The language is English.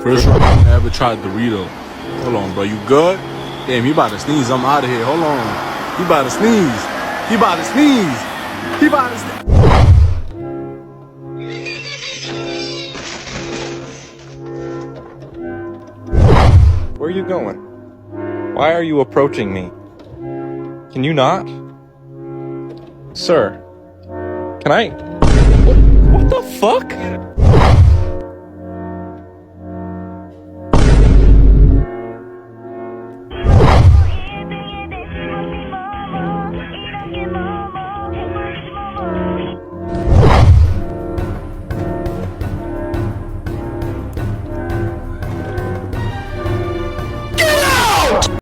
First one I ever tried Dorito. Hold on, bro. You good? Damn, he about to sneeze. I'm out of here. Hold on. He about to sneeze. He about to sneeze. He about to sneeze. Where are you going? Why are you approaching me? Can you not? Sir, can I... What the fuck?